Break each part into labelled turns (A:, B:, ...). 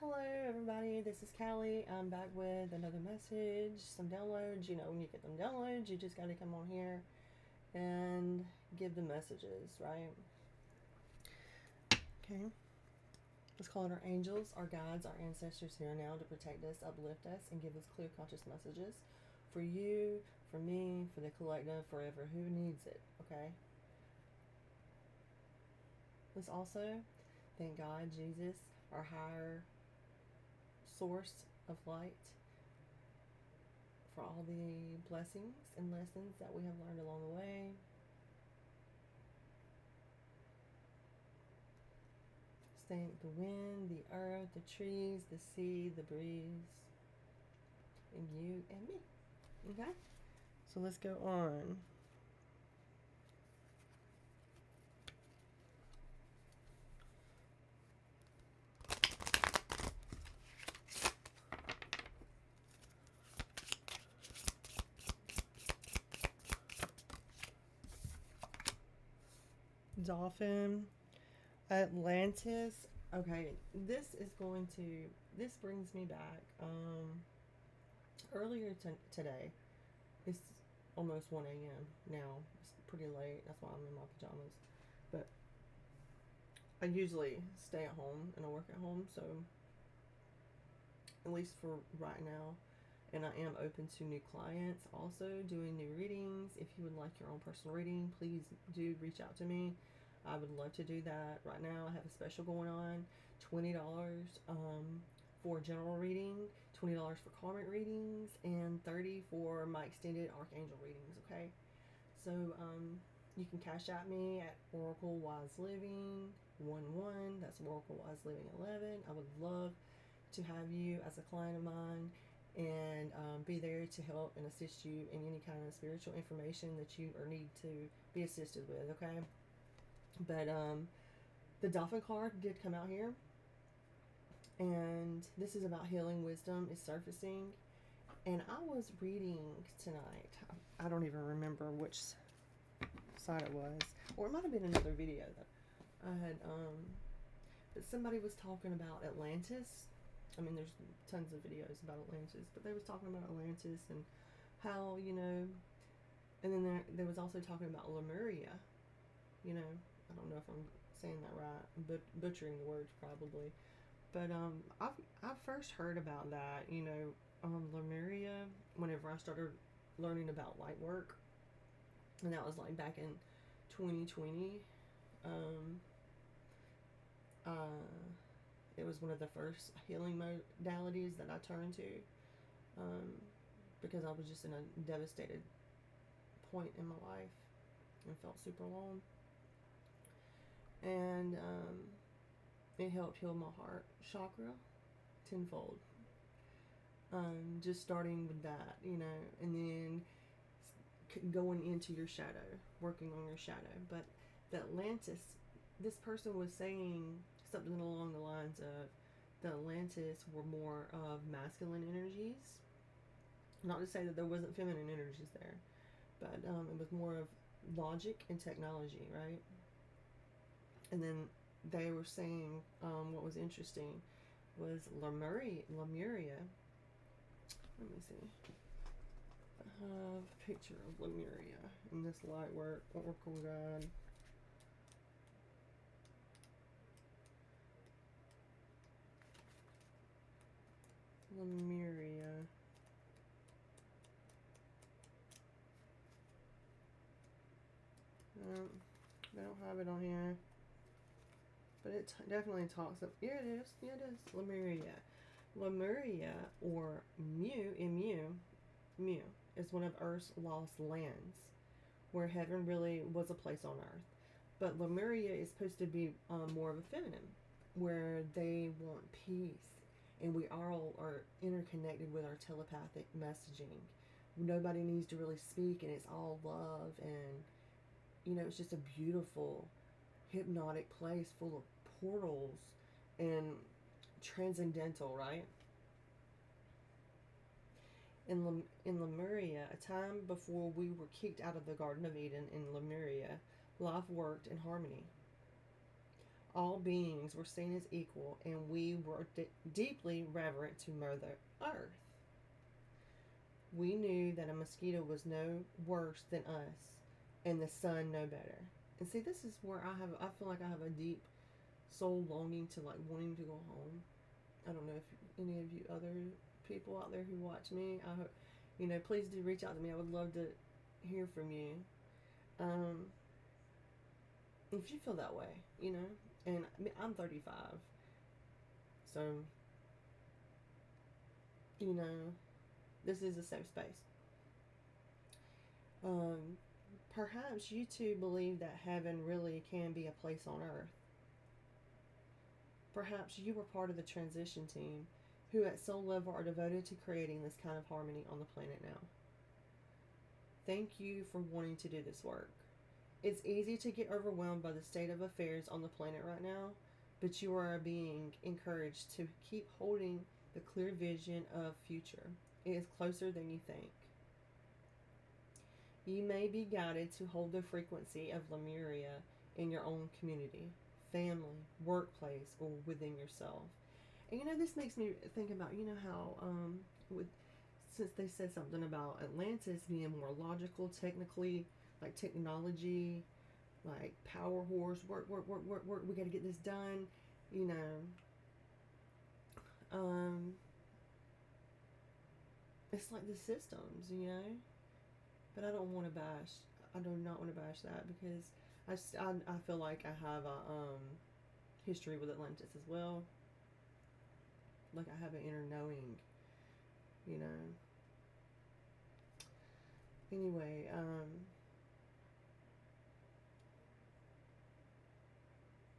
A: Hello everybody, this is Callie. I'm back with another message, some downloads. You know, when you get them downloads, you just gotta come on here and give the messages, right? Okay. Let's call it our angels, our guides, our ancestors here now to protect us, uplift us, and give us clear conscious messages for you, for me, for the collective, forever. Who needs it, okay? Let's also thank God, Jesus, our higher source of light, for all the blessings and lessons that we have learned along the way. Thank the wind, the earth, the trees, the sea, the breeze, and you and me. Okay? So let's go on. Dolphin, Atlantis. Okay, this brings me back. Earlier today, it's almost 1 a.m. now. It's pretty late. That's why I'm in my pajamas. But I usually stay at home and I work at home, so at least for right now. And I am open to new clients, also doing new readings. If you would like your own personal reading, please do reach out to me. I would love to do that. Right now, I have a special going on, $20 for general reading, $20 for karmic readings, and $30 for my extended Archangel readings. Okay, so you can cash out me at OracleWiseLiving11. That's OracleWiseLiving11. I would love to have you as a client of mine and be there to help and assist you in any kind of spiritual information that you or need to be assisted with. Okay, but the Dolphin card did come out here, and this is about healing wisdom is surfacing. And I was reading tonight. I don't even remember which side it was, or it might have been another video that I had. But somebody was talking about Atlantis. I mean, there's tons of videos about Atlantis, but they was talking about Atlantis and how, you know, and then there was also talking about Lemuria. You know, I don't know if I'm saying that right. I'm butchering the words probably, but I've first heard about that. You know, Lemuria whenever I started learning about light work, and that was like back in 2020. Um, uh, it was one of the first healing modalities that I turned to, um, because I was just in a devastated point in my life and felt super alone. And it helped heal my heart chakra tenfold. Just starting with that, you know, and then going into your shadow, working on your shadow. But the Atlantis, this person was saying something along the lines of the Atlantis were more of masculine energies. Not to say that there wasn't feminine energies there, but it was more of logic and technology, right? And then they were saying what was interesting was Lemuria. Let me see. I have a picture of Lemuria in this light work oracle guide. Lemuria. They don't have it on here, but it definitely talks of. Yeah, it is. Yeah, it is. Lemuria. Lemuria, or Mu, is one of Earth's lost lands, where heaven really was a place on Earth. But Lemuria is supposed to be more of a feminine, where they want peace, and we all are interconnected with our telepathic messaging. Nobody needs to really speak, and it's all love, and you know, it's just a beautiful, hypnotic place full of portals and transcendental, right? In Lemuria, a time before we were kicked out of the Garden of Eden in Lemuria, life worked in harmony. All beings were seen as equal, and we were deeply reverent to Mother Earth. We knew that a mosquito was no worse than us, and the sun no better. And see, this is where I feel like I have a deep soul longing to, like, wanting to go home. I don't know if any of you other people out there who watch me, I hope, please do reach out to me. I would love to hear from you. If you feel that way, and I'm 35, so, this is a safe space. Perhaps you too believe that heaven really can be a place on earth. Perhaps you were part of the transition team who at soul level are devoted to creating this kind of harmony on the planet now. Thank you for wanting to do this work. It's easy to get overwhelmed by the state of affairs on the planet right now, but you are being encouraged to keep holding the clear vision of future. It is closer than you think. You may be guided to hold the frequency of Lemuria in your own community, family, workplace, or within yourself. And this makes me think about, how since they said something about Atlantis being more logical, technically, like technology, like power horse, work, we got to get this done, it's like the systems, but I don't want to bash, I do not want to bash that, because I feel like I have a history with Atlantis as well. Like I have an inner knowing, Anyway,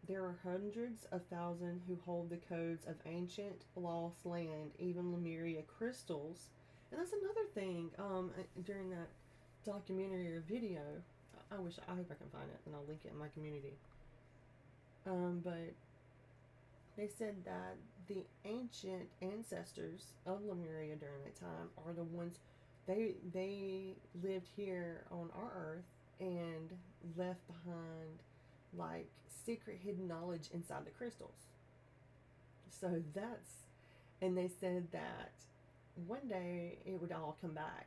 A: there are hundreds of thousands who hold the codes of ancient lost land, even Lemuria crystals. And that's another thing, during that documentary or video, I hope I can find it, and I'll link it in my community. But they said that the ancient ancestors of Lemuria during that time are the ones, they lived here on our earth and left behind like secret hidden knowledge inside the crystals. So and they said that one day it would all come back.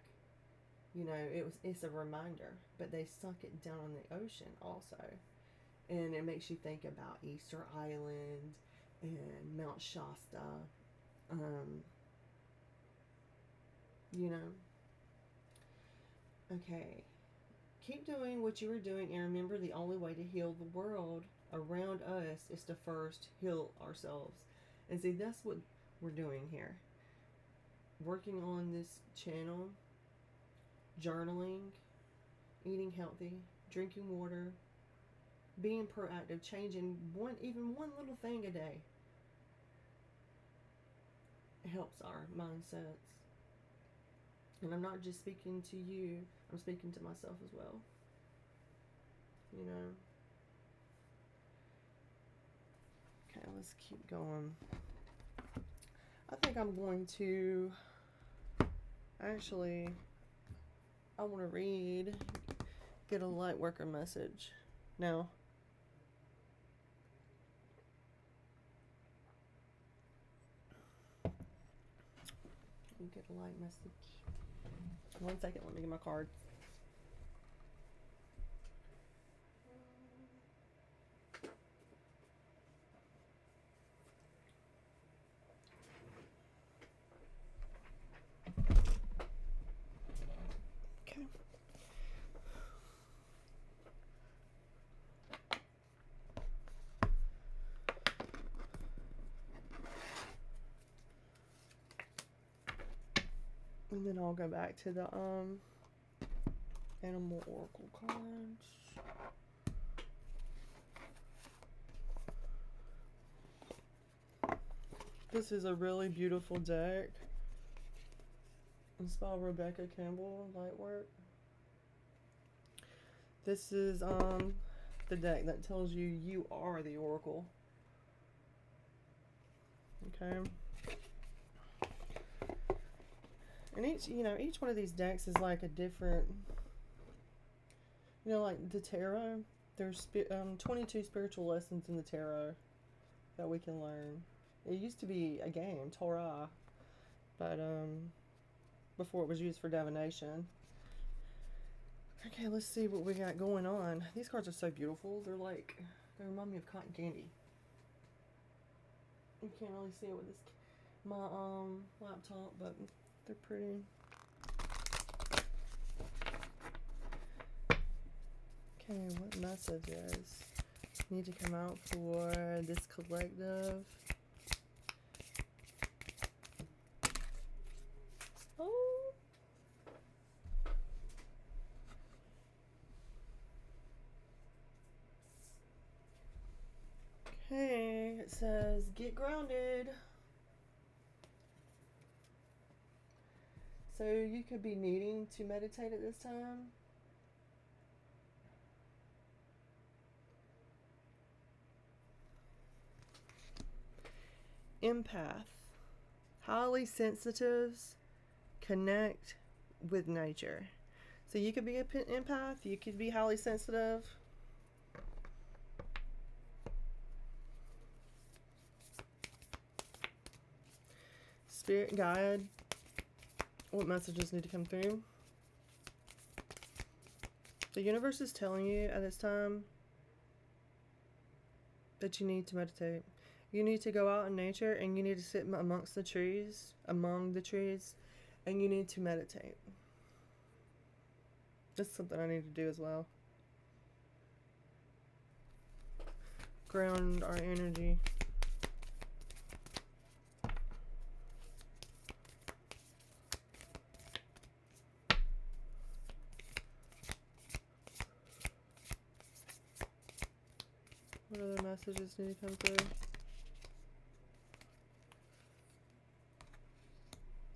A: It's a reminder, but they sunk it down in the ocean also. And it makes you think about Easter Island and Mount Shasta. Okay. Keep doing what you are doing, and remember the only way to heal the world around us is to first heal ourselves. And see, that's what we're doing here. Working on this channel, journaling, eating healthy, drinking water, being proactive, changing even one little thing a day. It helps our mindsets. And I'm not just speaking to you, I'm speaking to myself as well. Okay, let's keep going. I think I'm going to, actually, I want to get a light worker message now. Get a light message. 1 second, let me get my card. Okay. And then I'll go back to the animal oracle cards. This is a really beautiful deck. It's by Rebecca Campbell, Lightwork. This is the deck that tells you you are the oracle. Okay. And each one of these decks is like a different, like the tarot, There's 22 spiritual lessons in the tarot that we can learn. It used to be a game, Torah, but before it was used for divination. Okay, let's see what we got going on. These cards are so beautiful. They're like, they remind me of cotton candy. You can't really see it with this my laptop, but they're pretty. Okay, what messages need to come out for this collective? Oh. Okay, it says get grounded. So you could be needing to meditate at this time. Empath. Highly sensitives connect with nature. So you could be an empath, you could be highly sensitive. Spirit guide. What messages need to come through? The universe is telling you at this time that you need to meditate. You need to go out in nature and you need to sit among the trees, and you need to meditate. That's something I need to do as well. Ground our energy. What other messages need to come through?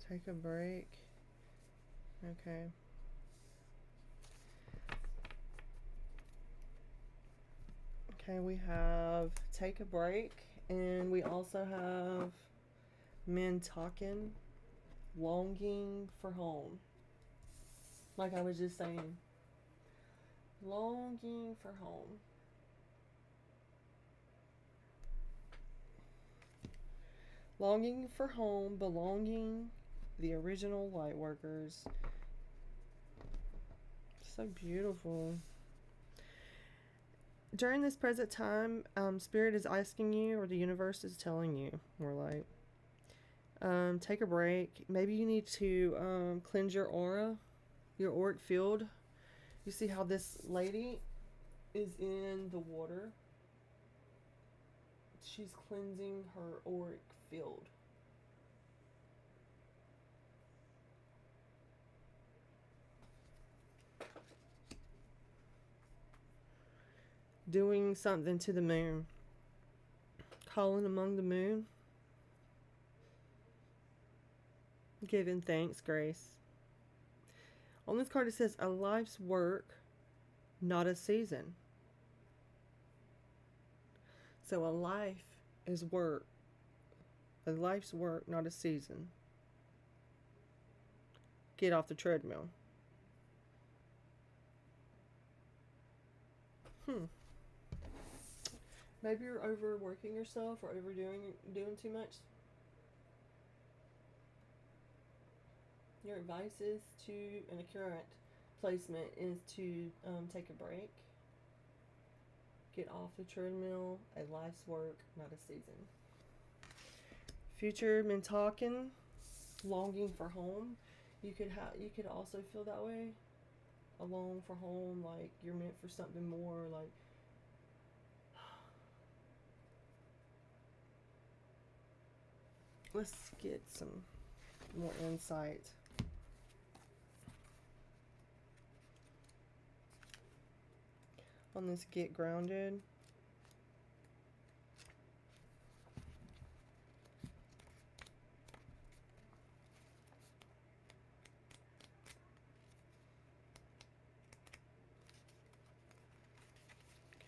A: Take a break. Okay. Okay, we have take a break, and we also have men talking, longing for home. Like I was just saying, longing for home. Longing for home, belonging, the original light workers. So beautiful. During this present time, Spirit is asking you, or the universe is telling you, more like, take a break. Maybe you need to cleanse your aura, your auric field. You see how this lady is in the water? She's cleansing her auric field. Doing something to the moon. Calling among the moon. Giving thanks, grace. On this card it says a life's work, not a season. So a life is work. A life's work, not a season. Get off the treadmill. Maybe you're overworking yourself or doing too much. Your advice is to, in a current placement, is to take a break. Get off the treadmill. A life's work, not a season. Future men talking, longing for home. You could also feel that way. A long for home, like you're meant for something more, like let's get some more insight. On this get grounded.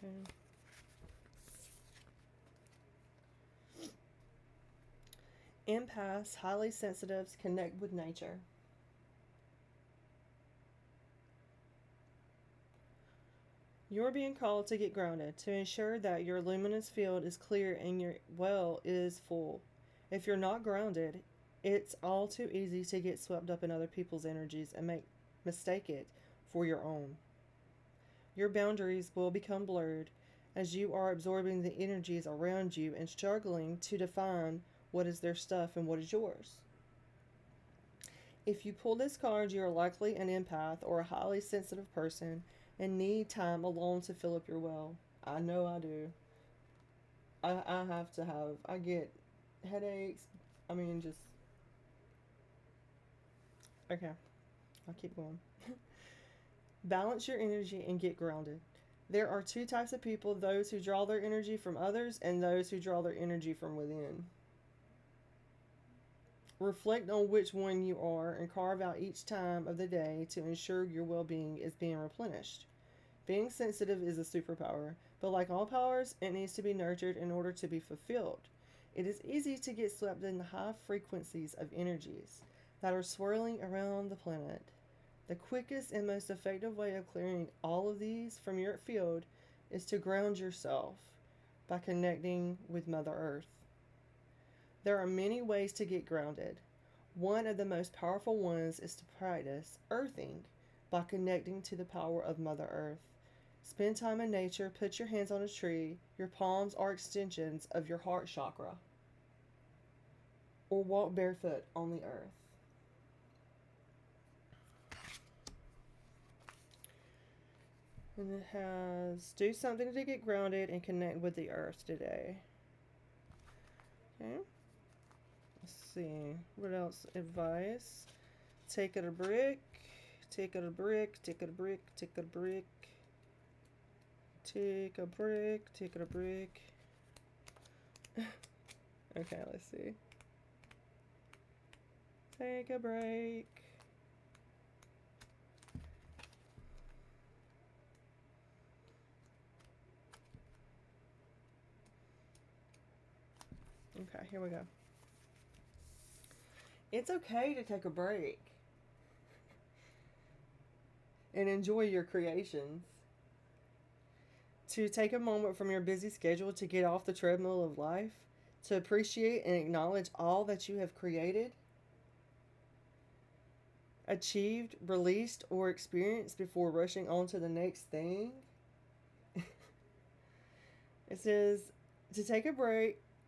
A: Okay. Empaths, highly sensitives, connect with nature. You're being called to get grounded, to ensure that your luminous field is clear and your well is full. If you're not grounded, it's all too easy to get swept up in other people's energies and mistake it for your own. Your boundaries will become blurred as you are absorbing the energies around you and struggling to define what is their stuff and what is yours. If you pull this card, you are likely an empath or a highly sensitive person and need time alone to fill up your well. I know I do. I have to have, I get headaches. I mean, just, okay, I'll keep going. Balance your energy and get grounded. There are two types of people: those who draw their energy from others and those who draw their energy from within. Reflect on which one you are and carve out each time of the day to ensure your well being is being replenished. Being sensitive is a superpower, but like all powers, it needs to be nurtured in order to be fulfilled. It is easy to get swept in the high frequencies of energies that are swirling around the planet. The quickest and most effective way of clearing all of these from your field is to ground yourself by connecting with Mother Earth. There are many ways to get grounded. One of the most powerful ones is to practice earthing by connecting to the power of Mother Earth. Spend time in nature, put your hands on a tree, your palms are extensions of your heart chakra, or walk barefoot on the earth. And it has do something to get grounded and connect with the earth today. Okay. Let's see. What else? Advice. Take it a brick. Take it a brick. Take it a brick. Take it a brick. Take a brick. Take it a brick. Okay, let's see. Take a break. Okay, here we go. It's okay to take a break and enjoy your creations. To take a moment from your busy schedule to get off the treadmill of life, to appreciate and acknowledge all that you have created, achieved, released, or experienced before rushing on to the next thing. It says to take a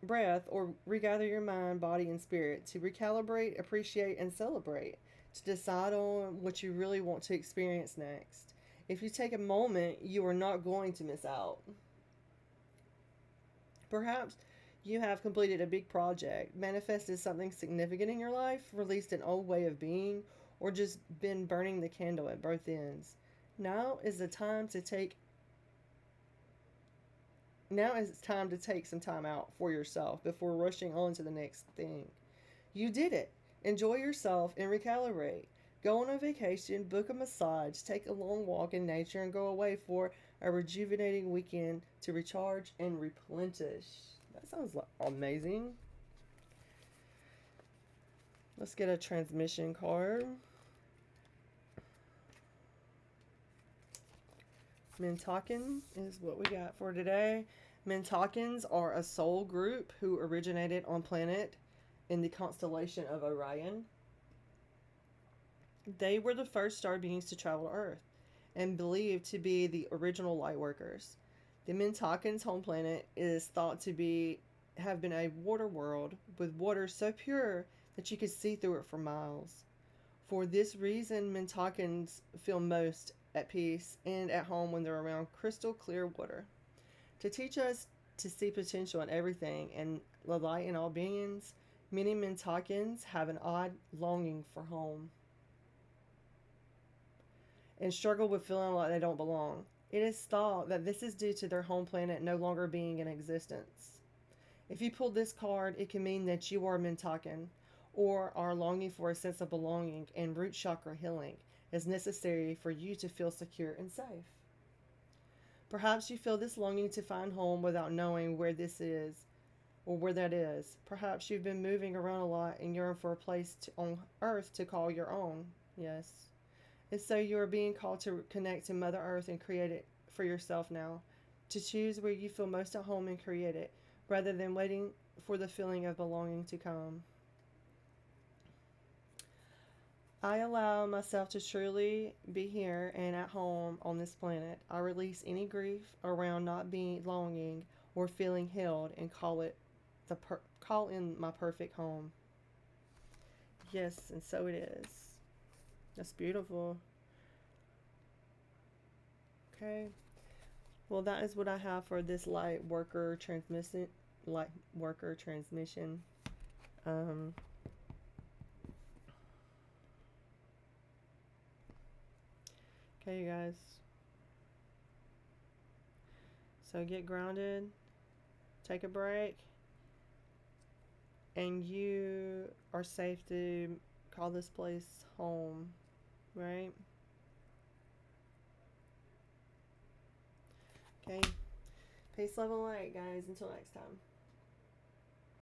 A: breath or regather your mind, body, and spirit, to recalibrate, appreciate, and celebrate, to decide on what you really want to experience next. If you take a moment, you are not going to miss out. Perhaps you have completed a big project, manifested something significant in your life, released an old way of being, or just been burning the candle at both ends. Now is the time to take Now it's time to take some time out for yourself before rushing on to the next thing. You did it. Enjoy yourself and recalibrate. Go on a vacation, book a massage, take a long walk in nature, and go away for a rejuvenating weekend to recharge and replenish. That sounds amazing. Let's get a transmission card. Mintaken is what we got for today. Mintakens are a soul group who originated on planet in the constellation of Orion. They were the first star beings to travel to Earth and believed to be the original light workers. The Mintakens' home planet is thought to have been a water world with water so pure that you could see through it for miles. For this reason, Mintakens feel most at peace and at home when they're around crystal clear water. To teach us to see potential in everything and the light in all beings, many Mintakens have an odd longing for home and struggle with feeling like they don't belong. It is thought that this is due to their home planet no longer being in existence. If you pull this card, it can mean that you are a Mintaken or are longing for a sense of belonging, and root chakra healing is necessary for you to feel secure and safe. Perhaps you feel this longing to find home without knowing where this is or where that is. Perhaps you've been moving around a lot and yearn for a place on Earth to call your own. Yes. And so you are being called to connect to Mother Earth and create it for yourself now, to choose where you feel most at home and create it, rather than waiting for the feeling of belonging to come. I allow myself to truly be here and at home on this planet. I release any grief around not belonging or feeling held, and call in my perfect home. Yes, and so it is. That's beautiful. Okay. Well, that is what I have for this light worker transmission. Um, okay, you guys. So get grounded, take a break, and you are safe to call this place home, right? Okay. Peace, love, and light, guys. Until next time.